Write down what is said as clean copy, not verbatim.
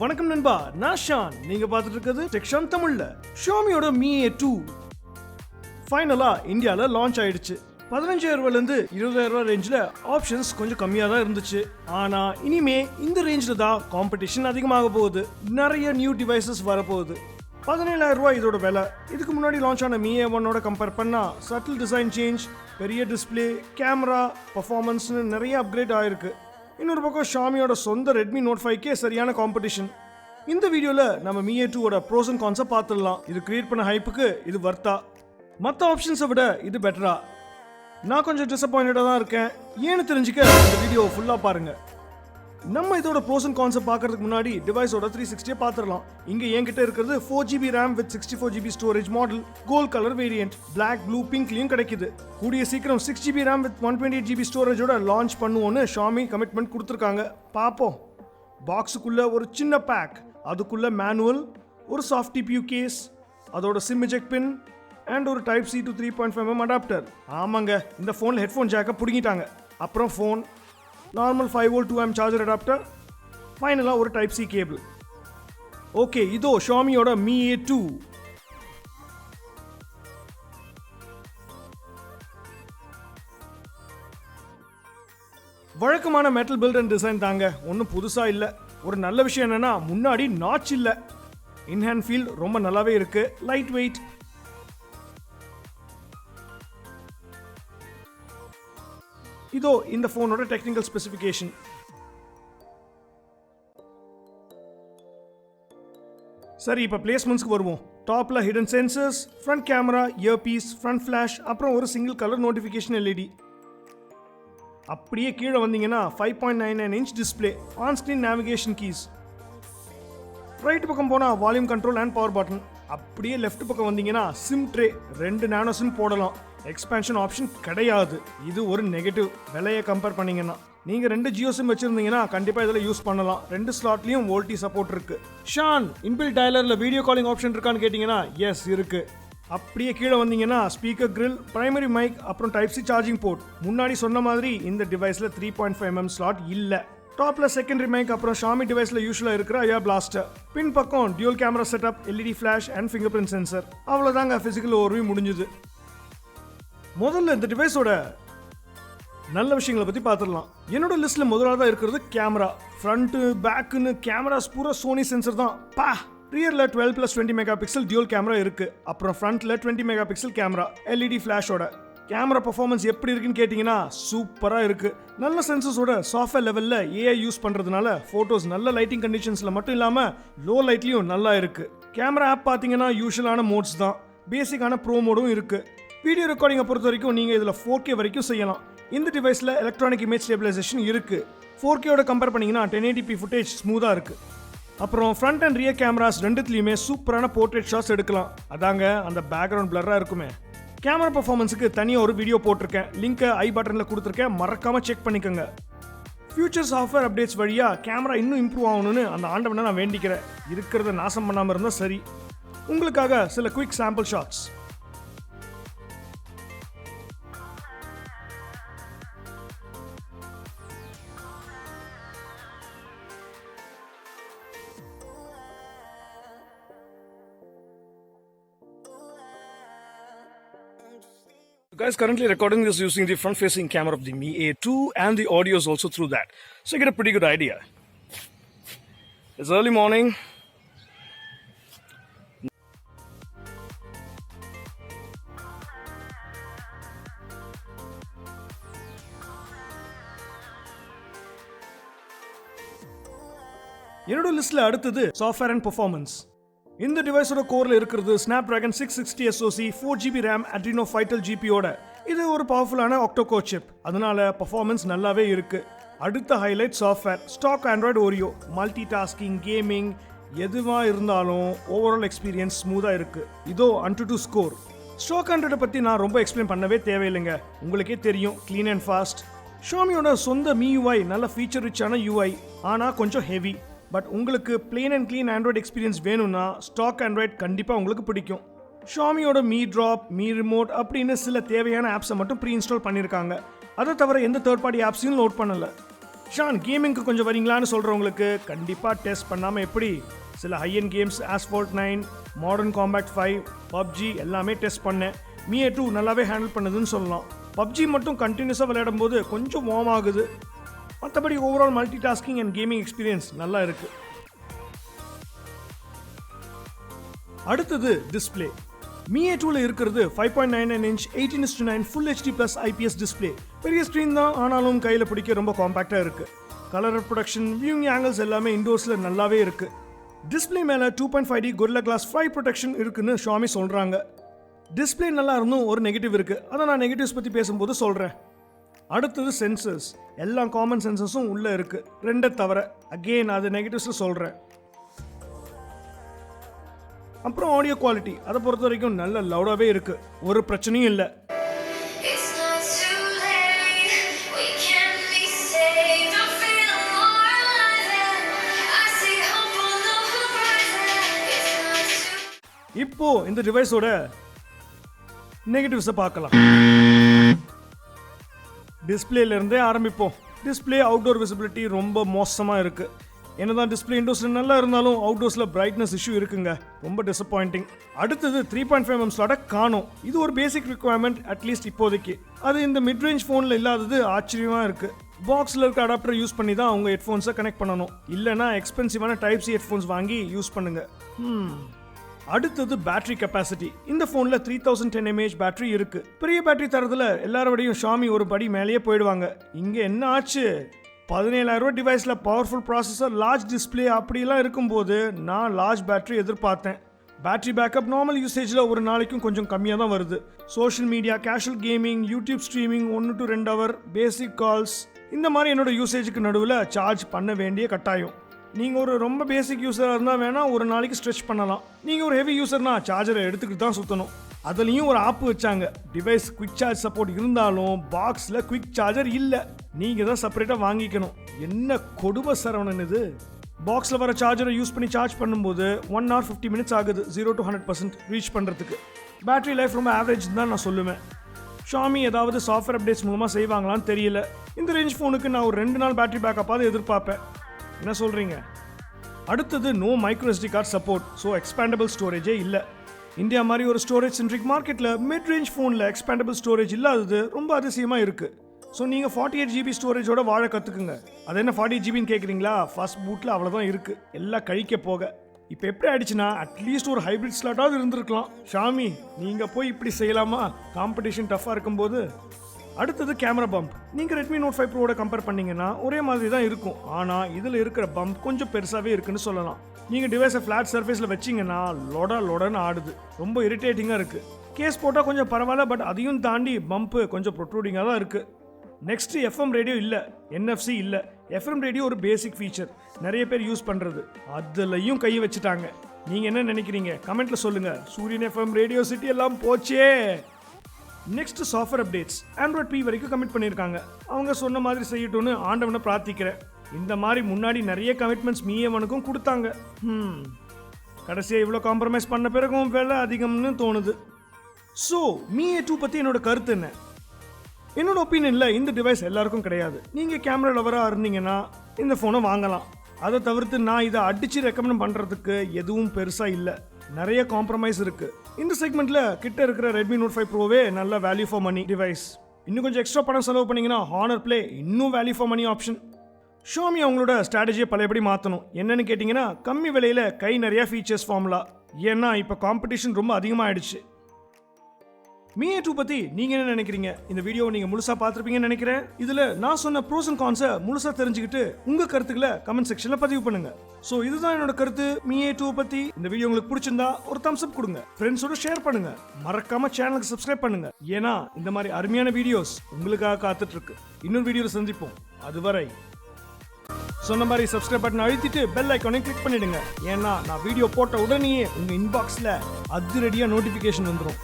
வணக்கம் நண்பா, நான் ஷான். நீங்க பார்த்துட்டு இருக்கிறது டெக்ஷான் தமிழ்ல. ஷியோமியோட Mi A2 ஃபைனலா இந்தியால லான்ச் ஆயிடுச்சு. 15,000 ரூபாயிலிருந்து 20,000 ரூபாய் ரேஞ்சில் ஆப்ஷன்ஸ் கொஞ்சம் கம்மியாக தான் இருந்துச்சு. ஆனால் இனிமே இந்த ரேஞ்சில் தான் காம்படிஷன் அதிகமாக போகுது. நிறைய நியூ டிவைசஸ் வரப்போகுது. 17,000 ரூபாய் இதோட விலை. இதுக்கு முன்னாடி லான்ச் ஆன Mi A1ஓட கம்பேர் பண்ணால் சட்டில் டிசைன் சேஞ்ச், பெரிய டிஸ்பிளே, கேமரா, பர்ஃபார்மன்ஸ்னு நிறைய அப்கிரேட் ஆயிருக்கு. இன்னொரு பக்கம் ஷாமியோட சொந்த ரெட்மி நோட் 5K சரியான காம்படிஷன். இந்த வீடியோவில் நம்ம Mi A2ஓட ப்ரோஸ் அண்ட் கான்ஸை பார்த்துடலாம். இது கிரியேட் பண்ண ஹைப்புக்கு இது வர்த்தா, மற்ற ஆப்ஷன்ஸை விட இது பெட்டரா? நான் கொஞ்சம் டிசப்பாயிண்டடாக தான் இருக்கேன். ஏன்னு தெரிஞ்சுக்க இந்த வீடியோ ஃபுல்லாக பாருங்க. நம்ம இதோட ப்ரோஸ் அண்ட் கான்ஸை பார்க்கறதுக்கு முன்னாடி டிவைஸோட 360 பார்த்துடலாம். இங்கே என்கிட்ட இருக்கிறது 4GB RAM with 64GB storage model, gold colour variant, black, blue, பிங்க்லையும் கிடைக்குது. கூடிய சீக்கிரம் 6GB RAM வித் 128GB ஸ்டோரேஜோட லான்ச் பண்ணுவோன்னு ஷாமி கமிட்மெண்ட் கொடுத்துருக்காங்க. பார்ப்போம். பாக்ஸுக்குள்ள ஒரு சின்ன பேக், அதுக்குள்ள மேனுவல், ஒரு சாஃப்ட் டிபியூ கேஸ், அதோட சிம் எஜெக்ட் பின் அண்ட் ஒரு type C to 3.5mm adapter. ஆமாங்க, இந்த ஃபோனில் ஹெட்ஃபோன் ஜாக்கை பிடுங்கிட்டாங்க. அப்புறம் phone, normal 5V 2A charger adapter, ஃபைனலாக ஒரு டைப் C கேபிள். ஓகே, இதோ ஷியோமியோட Mi A2. வழக்கமான மெட்டல் பில்ட் அண்ட் டிசைன் தாங்க, ஒன்றும் புதுசாக இல்லை. ஒரு நல்ல விஷயம் என்னன்னா முன்னாடி நாட்ச் இல்லை. இன்ஹேண்ட் ஃபீல் ரொம்ப நல்லாவே இருக்கு. Light weight. இதோ இந்த ஃபோனோட டெக்னிக்கல் ஸ்பெசிஃபிகேஷன். சரி, இப்போ பிளேஸ்மெண்ட்ஸ்க்கு வருவோம். டாப்ல hidden sensors, front camera, earpiece, front flash, அப்புறம் ஒரு சிங்கிள் கலர் நோட்டிஃபிகேஷன் LED. அப்படியே கீழே வந்தீங்கன்னா 5.99 inch display, on screen navigation keys. Right பக்கம் போனால் volume control and power button. அப்படியே லெஃப்ட் பக்கம் வந்தீங்கன்னா சிம் ட்ரே, 2 நானோ சிம் போடலாம். எக்ஸ்பேன்ஷன் ஆப்ஷன் கிடையாது. இது ஒரு நெகட்டிவ். விலையை கம்பேர் பண்ணீங்கன்னா நீங்கள் 2 ஜியோ சிம் வச்சிருந்தீங்கன்னா கண்டிப்பாக இதில் யூஸ் பண்ணலாம். 2 ஸ்லாட்லையும் வோல்டி சப்போர்ட் இருக்கு. ஷான், இன்பில்ட் டயலரில் வீடியோ காலிங் ஆப்ஷன் இருக்கான்னு கேட்டிங்கன்னா எஸ் இருக்கு. அப்படியே கீழே வந்தீங்கன்னா ஸ்பீக்கர் கிரில், பிரைமரி மைக், அப்புறம் டைப் C சார்ஜிங் போர்ட். முன்னாடி சொன்ன மாதிரி இந்த டிவைஸில் 3.5mm ஸ்லாட் இல்லை. டாப்ல செகண்டரி மைக், அப்புறம் ஷாமி டிவைஸ்ல யூஷுவலா இருக்கிற ஏர் பிளாஸ்டர். பின் பக்கம் dual camera setup, LED flash and fingerprint sensor. அவ்வளோதாங்க, பிசிக்கல் ஓவர்வியூ முடிஞ்சுது. முதல்ல இந்த டிவைஸோட நல்ல விஷயங்களை பற்றி பார்த்துடலாம். என்னோட லிஸ்ட்டில் முதலாவதாக இருக்கிறது கேமரா. ஃப்ரண்ட்டு பேக்குன்னு கேமராஸ் பூரா சோனி சென்சர் தான். பா, ரியரில் 12+20 மெகா பிக்சல் டியூல் கேமரா இருக்குது. அப்புறம் ஃப்ரண்ட்டில் 20 மெகா பிக்சல் கேமரா, LED ஃப்ளாஷோட. கேமரா பர்ஃபார்மன்ஸ் எப்படி இருக்குன்னு கேட்டிங்கன்னா சூப்பராக இருக்குது. நல்ல சென்சர்ஸோட சாஃப்ட்வேர் லெவலில் AI யூஸ் பண்ணுறதுனால ஃபோட்டோஸ் நல்ல லைட்டிங் கண்டிஷன்ஸில் மட்டும் இல்லாமல் லோ லைட்லேயும் நல்லா இருக்குது. கேமரா ஆப் பார்த்தீங்கன்னா யூஷுவலான மோட்ஸ் தான். பேசிக்கான ப்ரோ மோடும் இருக்குது. வீடியோ ரெக்கார்டிங்கை பொறுத்த வரைக்கும் நீங்கள் இதில் 4K வரைக்கும் செய்யலாம். இந்த டிவைஸில் எலக்ட்ரானிக் இமேஜ் ஸ்டேபிளைசேஷன் இருக்குது. 4Kயோட கம்பேர் பண்ணிங்கன்னா 1080p ஃபுட்டேஜ் ஸ்மூத்தாக இருக்குது. அப்புறம் ஃப்ரண்ட் அண்ட் ரியர் கேமராஸ் ரெண்டுத்துலையுமே சூப்பரான போர்ட்ரேட் ஷாட்ஸ் எடுக்கலாம். அதாங்க அந்த பேக்ரவுண்ட் பிளராக இருக்குமே. கேமரா பர்ஃபார்மன்ஸுக்கு தனியாக ஒரு வீடியோ போட்டிருக்கேன். லிங்க்கை ஐ பட்டனில் கொடுத்துருக்கேன், மறக்காமல் செக் பண்ணிக்கோங்க. ஃபியூச்சர் சாஃப்ட்வேர் அப்டேட்ஸ் வழியாக கேமரா இன்னும் இம்ப்ரூவ் ஆகணும்னு அந்த ஆண்டவனை நான் வேண்டிக்கிறேன். இருக்கிறத நாசம் பண்ணாமல் இருந்தால் சரி. உங்களுக்காக சில quick sample shots. Guys, currently recording this using the front-facing camera of the Mi A2 and the audio is also through that. So you get a pretty good idea. It's early morning. என்னோட லிஸ்ட்ல அடுத்தது software and performance. இந்த டிவைஸோட கோர்ல இருக்கிறது snapdragon 660 SoC, 4GB RAM, Adreno 512 GPOட. இது ஒரு பவர்ஃபுல்லான ஆக்டோ-கோர் chip. அதனால performance நல்லாவே இருக்கு. அடுத்த highlight software. Stock Android Oreo, multitasking, gaming எதுவா இருந்தாலும் ஓவரால் எக்ஸ்பீரியன்ஸ் ஸ்மூதா இருக்கு. இதோ Antutu ஸ்கோர். ஸ்டாக் ஆண்ட்ராய்டை பற்றி நான் ரொம்ப எக்ஸ்பிளைன் பண்ணவே தேவையில்லைங்க, உங்களுக்கே தெரியும், க்ளீன் அண்ட் ஃபாஸ்ட். ஷியோமியோட சொந்த MIUI நல்ல ஃபீச்சர் ரிச்சான UI, ஆனால் கொஞ்சம் ஹெவி. பட் உங்களுக்கு plain and clean Android experience வேணும்னா ஸ்டாக் ஆண்ட்ராய்டு கண்டிப்பாக உங்களுக்கு பிடிக்கும். ஷியோமியோட Mi Drop, Mi Remote அப்படின்னு சில தேவையான ஆப்ஸை மட்டும் ப்ரீ இன்ஸ்டால் பண்ணியிருக்காங்க. அதை தவிர எந்த தேர்ட் பார்ட்டி ஆப்ஸையும் லோட் பண்ணலை. ஷான் கேமிங்க்கு கொஞ்சம் வரீங்களான்னு சொல்கிறவங்களுக்கு கண்டிப்பாக டெஸ்ட் பண்ணாமல் எப்படி? சில high-end games Asphalt 9, Modern Combat 5, PUBG எல்லாமே டெஸ்ட் பண்ணேன். Mi A2 நல்லாவே ஹேண்டில் பண்ணுதுன்னு சொல்லலாம். PUBG மட்டும் கண்டினியூஸாக விளையாடும் போது கொஞ்சம் வார்ம் ஆகுது. மற்றபடி overall multi tasking and gaming experience நல்லா இருக்குது. அடுத்தது டிஸ்பிளே. Mi A2ல இருக்கிறது 5.99 inch 18:9 full HD plus IPS display. பெரிய ஸ்க்ரீன் தான், ஆனாலும் கையில் பிடிக்க ரொம்ப காம்பேக்டாக இருக்குது. கலர் ப்ரொடக்ஷன், வியூயிங் ஆங்கிள்ஸ் எல்லாமே இண்டோர்ஸில் நல்லாவே இருக்குது. டிஸ்பிளே மேலே 2.5D Gorilla Glass 5 ப்ரொடெக்ஷன் இருக்குன்னு Xiaomi சொல்கிறாங்க. டிஸ்பிளே நல்லா இருந்தும் ஒரு நெகட்டிவ் இருக்குது, அதை நான் நெகட்டிவ்ஸ் பற்றி பேசும்போது சொல்கிறேன். அடுத்தது சென்சர்ஸ். எல்லா காமன் சென்சர்ஸும் உள்ளே இருக்குது, ரெண்டை தவிர. அகெயின் அது நெகட்டிவ்ஸில் சொல்கிறேன். அப்புறம் ஆடியோ குவாலிட்டி, அதை பொறுத்த வரைக்கும் நல்ல லவுடாகவே இருக்குது, ஒரு பிரச்சனையும் இல்லை. இப்போ இந்த டிவைஸோட நெகட்டிவ்ஸை பார்க்கலாம். டிஸ்பிளேல இருந்தே ஆரம்பிப்போம். டிஸ்பிளே அவுட்டோர் விசிபிலிட்டி ரொம்ப மோசமாக இருக்குது. என்னதான் டிஸ்பிளே இண்டோர்ஸில் நல்லா இருந்தாலும் அவுட்டோர்ஸில் பிரைட்னஸ் இஷ்யூ இருக்குங்க, ரொம்ப டிசப்பாயிண்டிங். அடுத்தது 3.5mm ஸ்லாட்டை காணும். இது ஒரு பேசிக் ரிக்வயர்மெண்ட் அட்லீஸ்ட் இப்போதைக்கு. அது இந்த மிட் ரேஞ்ச் ஃபோனில் இல்லாதது ஆச்சரியமாக இருக்குது. பாக்ஸில் இருக்க அடாப்டர் யூஸ் பண்ணி தான் அவங்க ஹெட்ஃபோன்ஸை கனெக்ட் பண்ணணும், இல்லைனா எக்ஸ்பென்சிவான டைப் சி ஹெட்ஃபோன்ஸ் வாங்கி யூஸ் பண்ணுங்க. அடுத்தது பேட்டரி கெப்பாசிட்டி. இந்த ஃபோனில் 3010 mAh பேட்டரி இருக்கு. பெரிய பேட்டரி தரதுல எல்லாரோடையும் Xiaomi ஒரு படி மேலேயே போயிடுவாங்க. இங்கே என்ன ஆச்சு? 17,000 டிவைஸில் பவர்ஃபுல் ப்ராசஸர், லார்ஜ் டிஸ்பிளே அப்படிலாம் இருக்கும்போது நான் லார்ஜ் பேட்டரி எதிர்பார்த்தேன். பேட்டரி பேக்கப் நார்மல் யூசேஜில் ஒரு நாளைக்கும் கொஞ்சம் கம்மியாக தான் வருது. Social media, casual gaming, YouTube streaming 1 to 2 hour, basic calls, இந்த மாதிரி என்னோட யூசேஜுக்கு நடுவில் சார்ஜ் பண்ண வேண்டிய கட்டாயம். நீங்கள் ஒரு ரொம்ப பேசிக் யூஸராக இருந்தால் வேணால் ஒரு நாளைக்கு ஸ்ட்ரெச் பண்ணலாம். நீங்கள் ஒரு ஹெவி யூஸர்னா சார்ஜரை எடுத்துக்கிட்டு தான் சுற்றணும். அதுலேயும் ஒரு ஆப் வச்சாங்க. டிவைஸ் குவிக் சார்ஜ் சப்போர்ட் இருந்தாலும் பாக்ஸில் குவிக் சார்ஜர் இல்லை, நீங்கள் தான் செப்பரேட்டாக வாங்கிக்கணும். என்ன கொடுமை சரவணன் இது! பாக்ஸில் வர சார்ஜரை யூஸ் பண்ணி சார்ஜ் பண்ணும்போது 1 hour 50 minutes ஆகுது 0 to 100% ரீச் பண்ணுறதுக்கு. பேட்டரி லைஃப் ரொம்ப ஆவரேஜ் தான் நான் சொல்லுவேன். Xiaomi ஏதாவது சாஃப்ட்வேர் அப்டேட்ஸ் மூலமாக செய்வாங்களான்னு தெரியல. இந்த ரேஞ்ச் ஃபோனுக்கு நான் ஒரு 2 நாள் பேட்டரி பேக்கப்பாவது எதிர்பார்ப்பேன். என்ன சொல்கிறீங்க? அடுத்தது no micro SD card support, so expandable ஸ்டோரேஜே இல்லை. இந்தியா மாதிரி ஒரு ஸ்டோரேஜ் சென்ட்ரிக் மார்க்கெட்டில் மிட் ரேஞ்ச் ஃபோனில் எக்ஸ்பேண்டபிள் ஸ்டோரேஜ் இல்லாதது ரொம்ப அதிசயமாக இருக்குது. ஸோ நீங்கள் 48 GB ஸ்டோரேஜோட வாழ கற்றுக்குங்க. அது என்ன 48 GBன்னு கேட்குறீங்களா? ஃபர்ஸ்ட் பூட்டில் அவ்வளோதான் இருக்குது, எல்லாம் கழிக்க போக. இப்போ எப்படி ஆயிடுச்சுன்னா அட்லீஸ்ட் ஒரு ஹைப்ரிட் ஸ்லாட்டாவது இருந்திருக்கலாம். Xiaomi நீங்கள் போய் இப்படி செய்யலாமா? காம்படிஷன் டஃப்பாக இருக்கும்போது. அடுத்தது கேமரா பம்ப். நீங்கள் Redmi Note 5 Proவோட கம்பேர் பண்ணிங்கன்னா ஒரே மாதிரி தான் இருக்கும், ஆனால் இதில் இருக்கிற பம்ப் கொஞ்சம் பெருசாகவே இருக்குன்னு சொல்லலாம். நீங்கள் டிவைஸை ஃப்ளாட் சர்ஃபேஸில் வச்சிங்கன்னா லொடன்னு ஆடுது, ரொம்ப இரிட்டேட்டிங்காக இருக்குது. கேஸ் போட்டால் கொஞ்சம் பரவாயில்ல, பட் அதையும் தாண்டி பம்ப்பு கொஞ்சம் ப்ரொட்ரூடிங்காக தான் இருக்குது. நெக்ஸ்ட் FM ரேடியோ இல்லை, NFC இல்லை. FM ரேடியோ ஒரு பேசிக் ஃபீச்சர், நிறைய பேர் யூஸ் பண்ணுறது, அதுலையும் கை வச்சுட்டாங்க. நீங்கள் என்ன நினைக்கிறீங்க? கமெண்ட்டில் சொல்லுங்கள். சூரியன் FM, ரேடியோ சிட்டி எல்லாம் போச்சே. Next software updates. Android P வரைக்கும் கமிட் பண்ணியிருக்காங்க. அவங்க சொன்ன மாதிரி செய்யட்டும்னு ஆண்டவனை பிரார்த்திக்கிறேன். இந்த மாதிரி முன்னாடி நிறைய கமிட்மெண்ட்ஸ் Mi A1க்கும் கொடுத்தாங்க. கடைசியாக இவ்வளோ காம்ப்ரமைஸ் பண்ண பிறகும் விலை அதிகம்னு தோணுது. ஸோ Mi A2 பற்றி என்னோட கருத்து என்ன? என்னோட ஒப்பீனியனில் இந்த டிவைஸ் எல்லாருக்கும் கிடையாது. நீங்கள் கேமரா லவராக இருந்தீங்கன்னா இந்த ஃபோனை வாங்கலாம். அதை தவிர்த்து நான் இதை அடித்து ரெக்கமெண்ட் பண்ணுறதுக்கு எதுவும் பெருசாக இல்லை. நிறைய காம்ப்ரமைஸ் இருக்குது. இந்த செக்மெண்ட்டில் கிட்ட இருக்கிற Redmi Note 5 Proவே நல்ல வேல்யூ ஃபார் மணி டிவைஸ். இன்னும் கொஞ்சம் எக்ஸ்ட்ரா பணம் செலவு பண்ணிங்கன்னா Honor Play இன்னும் value for money option. Xiaomi அவங்களோட ஸ்ட்ராட்டஜியை பழையபடி மாற்றணும். என்னன்னு கேட்டிங்கன்னா கம்மி விலையில் கை நிறையா ஃபீச்சர்ஸ் ஃபார்முலா. ஏன்னா இப்போ காம்படிஷன் ரொம்ப அதிகமாகிடுச்சு. Mi A2 பற்றி நீங்கள் என்ன நினைக்கிறீங்க? இந்த வீடியோவை நீங்கள் முழுசாக பார்த்துருப்பீங்கன்னு நினைக்கிறேன். இதில் நான் சொன்ன ப்ரோஸ் அண்ட் கான்ஸை முழுசாக தெரிஞ்சுக்கிட்டு உங்கள் கருத்துக்களை கமெண்ட் செக்ஷனில் பதிவு பண்ணுங்க. ஸோ இதுதான் என்னோட கருத்து Mi A2 பற்றி. இந்த வீடியோ உங்களுக்கு பிடிச்சிருந்தா ஒரு தம்ஸ் அப் கொடுங்க, ஃப்ரெண்ட்ஸோட ஷேர் பண்ணுங்க, மறக்காம சேனலுக்கு சப்ஸ்கிரைப் பண்ணுங்க. ஏன்னா இந்த மாதிரி அருமையான வீடியோஸ் உங்களுக்காக காத்துட்டு இருக்கு. இன்னொரு வீடியோவில் சந்திப்போம். அதுவரை சொன்ன மாதிரி சப்ஸ்கிரைப் பட்டன் அழுத்திட்டு பெல் ஐக்கானை கிளிக் பண்ணிடுங்க. ஏன்னா நான் வீடியோ போட்ட உடனே உங்க இன்பாக்ஸ்ல அதிரடியா நோட்டிபிகேஷன் வந்துடும்.